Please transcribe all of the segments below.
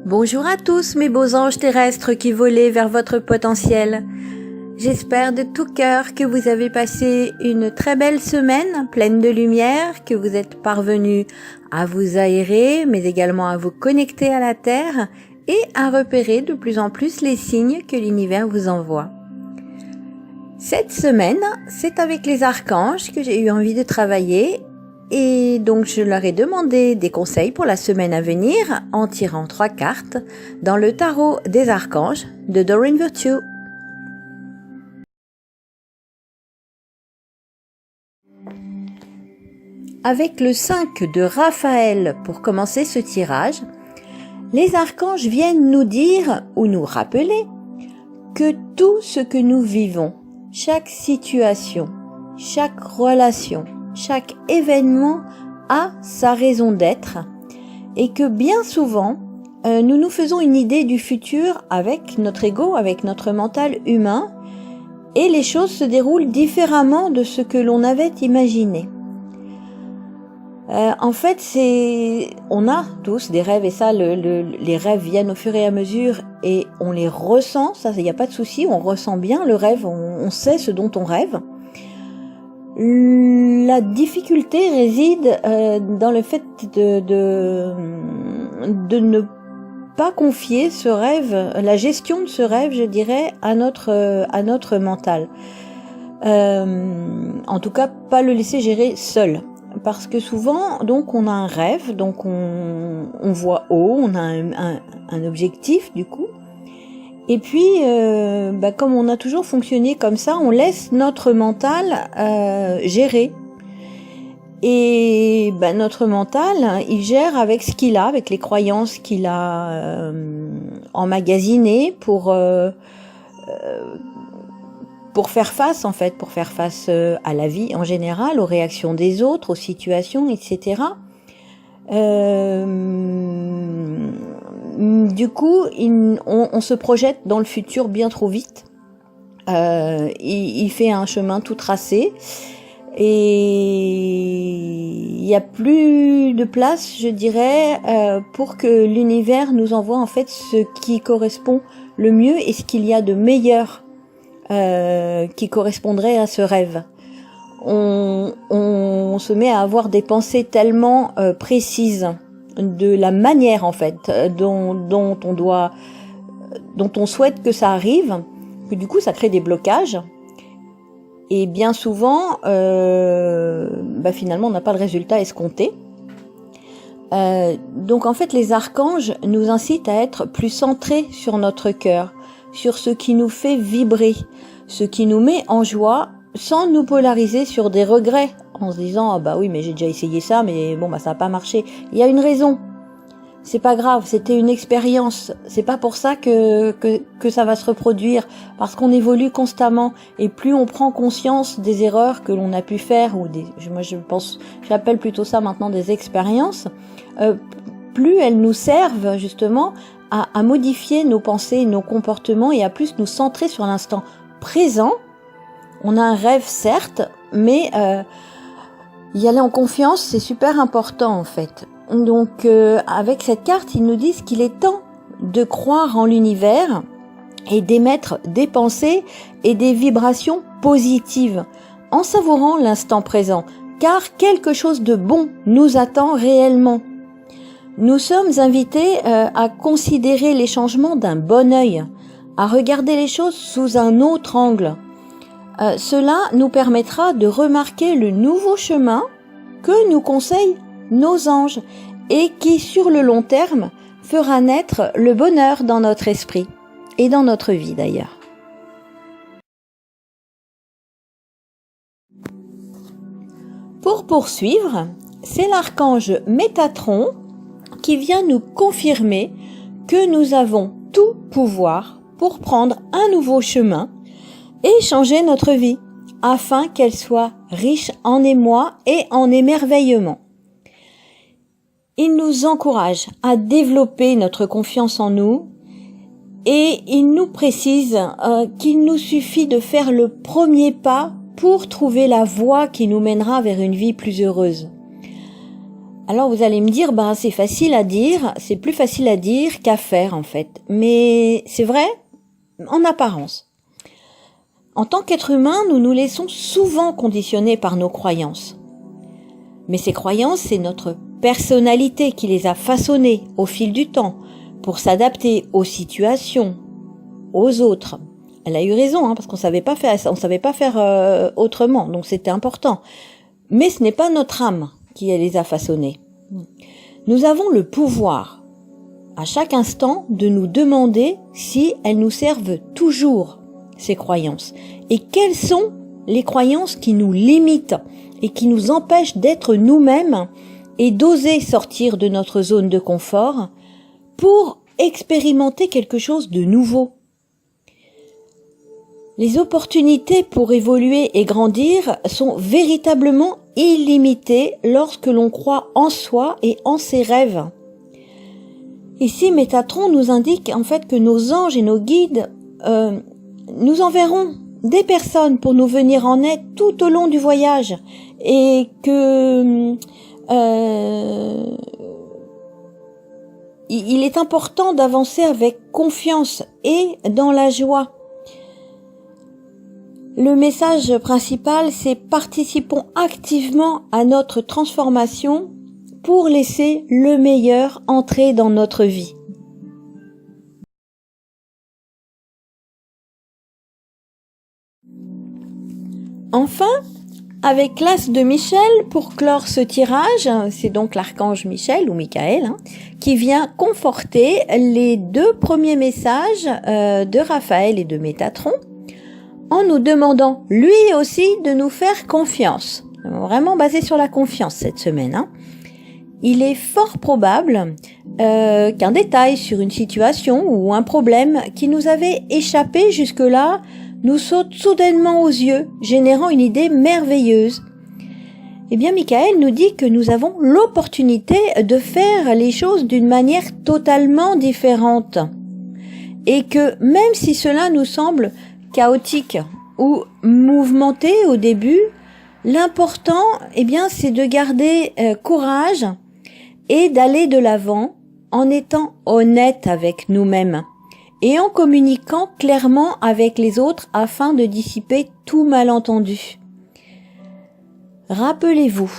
Bonjour à tous mes beaux anges terrestres qui volaient vers votre potentiel. J'espère de tout cœur que vous avez passé une très belle semaine pleine de lumière, que vous êtes parvenus à vous aérer, mais également à vous connecter à la Terre et à repérer de plus en plus les signes que l'univers vous envoie. Cette semaine, c'est avec les archanges que j'ai eu envie de travailler et donc je leur ai demandé des conseils pour la semaine à venir en tirant 3 cartes dans le tarot des archanges de Doreen Virtue. Avec le 5 de Raphaël pour commencer ce tirage, les archanges viennent nous dire ou nous rappeler que tout ce que nous vivons, chaque situation, chaque relation, chaque événement a sa raison d'être et que bien souvent, nous nous faisons une idée du futur avec notre ego, avec notre mental humain et les choses se déroulent différemment de ce que l'on avait imaginé. En fait, on a tous des rêves et ça, les rêves viennent au fur et à mesure et on les ressent, ça, il n'y a pas de souci, on ressent bien le rêve, on sait ce dont on rêve. La difficulté réside dans le fait de ne pas confier ce rêve, la gestion de ce rêve, je dirais, à notre mental. En tout cas, pas le laisser gérer seul. Parce que souvent, donc, on a un rêve, donc on voit haut, on a un objectif du coup. Et puis, comme on a toujours fonctionné comme ça, on laisse notre mental gérer. Et notre mental, il gère avec ce qu'il a, avec les croyances qu'il a emmagasinées pour faire face en fait, pour faire face à la vie en général, aux réactions des autres, aux situations, etc. Du coup, on se projette dans le futur bien trop vite. Il fait un chemin tout tracé et il n'y a plus de place, je dirais, pour que l'univers nous envoie en fait ce qui correspond le mieux et ce qu'il y a de meilleur qui correspondrait à ce rêve. On se met à avoir des pensées tellement précises de la manière en fait dont on souhaite que ça arrive, que du coup ça crée des blocages et bien souvent finalement on n'a pas le résultat escompté. Donc en fait les archanges nous incitent à être plus centrés sur notre cœur, sur ce qui nous fait vibrer, ce qui nous met en joie, sans nous polariser sur des regrets, en se disant « Ah oui, mais j'ai déjà essayé ça, mais bon, ça n'a pas marché. » Il y a une raison. C'est pas grave, c'était une expérience. C'est pas pour ça que ça va se reproduire, parce qu'on évolue constamment. Et plus on prend conscience des erreurs que l'on a pu faire, ou j'appelle plutôt ça maintenant des expériences, plus elles nous servent justement à modifier nos pensées, nos comportements et à plus nous centrer sur l'instant présent. On a un rêve certes, mais y aller en confiance, c'est super important en fait. Donc avec cette carte, ils nous disent qu'il est temps de croire en l'univers et d'émettre des pensées et des vibrations positives en savourant l'instant présent, car quelque chose de bon nous attend réellement. Nous sommes invités à considérer les changements d'un bon œil, à regarder les choses sous un autre angle. Cela nous permettra de remarquer le nouveau chemin que nous conseillent nos anges et qui, sur le long terme, fera naître le bonheur dans notre esprit et dans notre vie d'ailleurs. Pour poursuivre, c'est l'archange Métatron qui vient nous confirmer que nous avons tout pouvoir pour prendre un nouveau chemin et changer notre vie, afin qu'elle soit riche en émoi et en émerveillement. Il nous encourage à développer notre confiance en nous et il nous précise qu'il nous suffit de faire le premier pas pour trouver la voie qui nous mènera vers une vie plus heureuse. Alors vous allez me dire, c'est facile à dire, c'est plus facile à dire qu'à faire en fait. Mais c'est vrai, en apparence. En tant qu'être humain, nous nous laissons souvent conditionner par nos croyances. Mais ces croyances, c'est notre personnalité qui les a façonnées au fil du temps pour s'adapter aux situations, aux autres. Elle a eu raison, parce qu'on savait pas faire autrement, donc c'était important. Mais ce n'est pas notre âme qui les a façonnées. Nous avons le pouvoir, à chaque instant, de nous demander si elles nous servent toujours, ces croyances. Et quelles sont les croyances qui nous limitent et qui nous empêchent d'être nous-mêmes et d'oser sortir de notre zone de confort pour expérimenter quelque chose de nouveau. Les opportunités pour évoluer et grandir sont véritablement illimitées lorsque l'on croit en soi et en ses rêves. Ici, Métatron nous indique en fait que nos anges et nos guides nous enverront des personnes pour nous venir en aide tout au long du voyage et que il est important d'avancer avec confiance et dans la joie. Le message principal, c'est participons activement à notre transformation pour laisser le meilleur entrer dans notre vie. Enfin, avec l'As de Michel, pour clore ce tirage, c'est donc l'archange Michel ou Michael, qui vient conforter les 2 premiers messages de Raphaël et de Métatron, en nous demandant lui aussi de nous faire confiance. Vraiment basé sur la confiance cette semaine. Il est fort probable qu'un détail sur une situation ou un problème qui nous avait échappé jusque-là nous saute soudainement aux yeux, générant une idée merveilleuse. Eh bien, Michael nous dit que nous avons l'opportunité de faire les choses d'une manière totalement différente. Et que même si cela nous semble chaotique ou mouvementé au début, l'important, c'est de garder courage et d'aller de l'avant en étant honnête avec nous-mêmes et en communiquant clairement avec les autres afin de dissiper tout malentendu. Rappelez-vous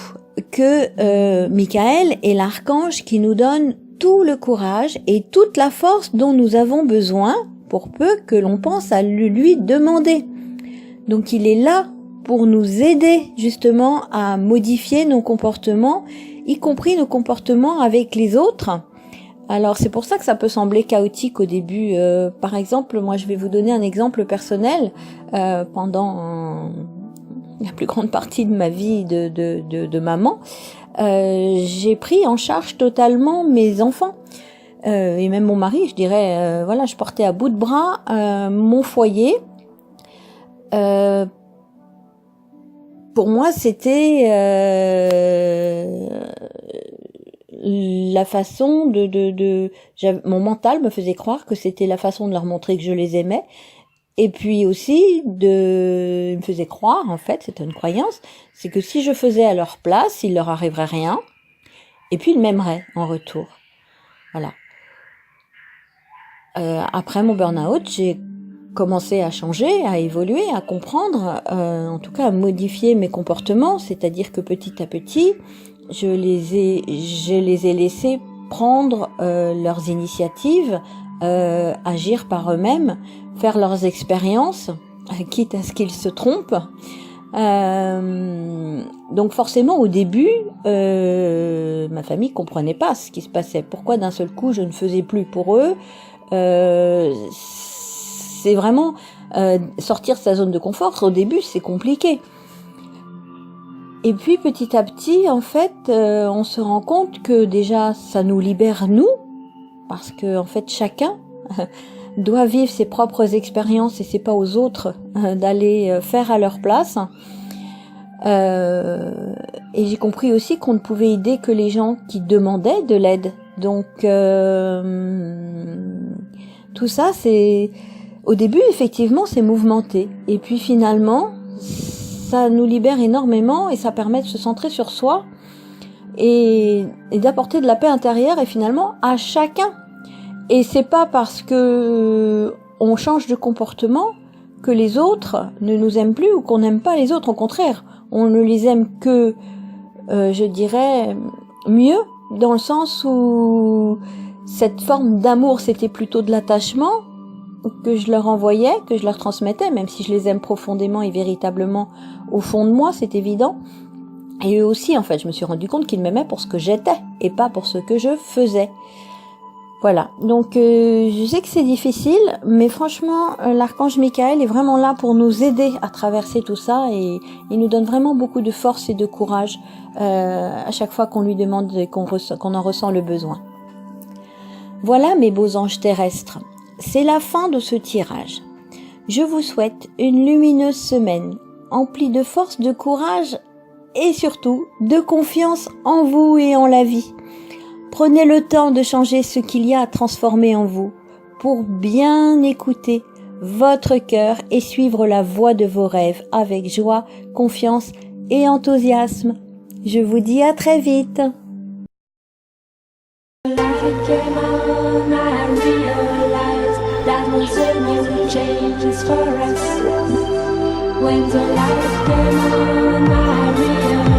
que Michael est l'archange qui nous donne tout le courage et toute la force dont nous avons besoin pour peu que l'on pense à lui demander. Donc il est là pour nous aider justement à modifier nos comportements, y compris nos comportements avec les autres. Alors c'est pour ça que ça peut sembler chaotique au début. Par exemple, moi je vais vous donner un exemple personnel. Pendant la plus grande partie de ma vie de maman, j'ai pris en charge totalement mes enfants. Et même mon mari, je dirais, je portais à bout de bras mon foyer. Pour moi, c'était la façon mon mental me faisait croire que c'était la façon de leur montrer que je les aimais. Et puis aussi, il me faisait croire, en fait, c'est une croyance, c'est que si je faisais à leur place, il leur arriverait rien. Et puis ils m'aimeraient en retour. Voilà. Après mon burn-out, j'ai commencé à changer, à évoluer, à comprendre, en tout cas à modifier mes comportements, c'est-à-dire que petit à petit, je les ai laissés prendre leurs initiatives, agir par eux-mêmes, faire leurs expériences, quitte à ce qu'ils se trompent. Donc forcément au début, ma famille comprenait pas ce qui se passait. Pourquoi d'un seul coup je ne faisais plus pour eux? C'est vraiment sortir de sa zone de confort. Au début, c'est compliqué. Et puis petit à petit, en fait, on se rend compte que déjà ça nous libère nous, parce que en fait chacun doit vivre ses propres expériences et c'est pas aux autres d'aller faire à leur place. Et j'ai compris aussi qu'on ne pouvait aider que les gens qui demandaient de l'aide. Donc tout ça, c'est au début effectivement c'est mouvementé et puis finalement ça nous libère énormément et ça permet de se centrer sur soi et d'apporter de la paix intérieure et finalement à chacun. Et c'est pas parce que on change de comportement que les autres ne nous aiment plus ou qu'on n'aime pas les autres. Au contraire, on ne les aime que, je dirais, mieux, dans le sens où cette forme d'amour, c'était plutôt de l'attachement que je leur envoyais, que je leur transmettais, même si je les aime profondément et véritablement au fond de moi, c'est évident. Et eux aussi, en fait, je me suis rendu compte qu'ils m'aimaient pour ce que j'étais et pas pour ce que je faisais. Voilà, donc je sais que c'est difficile, mais franchement, l'archange Michael est vraiment là pour nous aider à traverser tout ça et il nous donne vraiment beaucoup de force et de courage à chaque fois qu'on lui demande et qu'on en ressent le besoin. Voilà mes beaux anges terrestres, c'est la fin de ce tirage. Je vous souhaite une lumineuse semaine, emplie de force, de courage et surtout de confiance en vous et en la vie. Prenez le temps de changer ce qu'il y a à transformer en vous pour bien écouter votre cœur et suivre la voie de vos rêves avec joie, confiance et enthousiasme. Je vous dis à très vite. When the light came on, I realized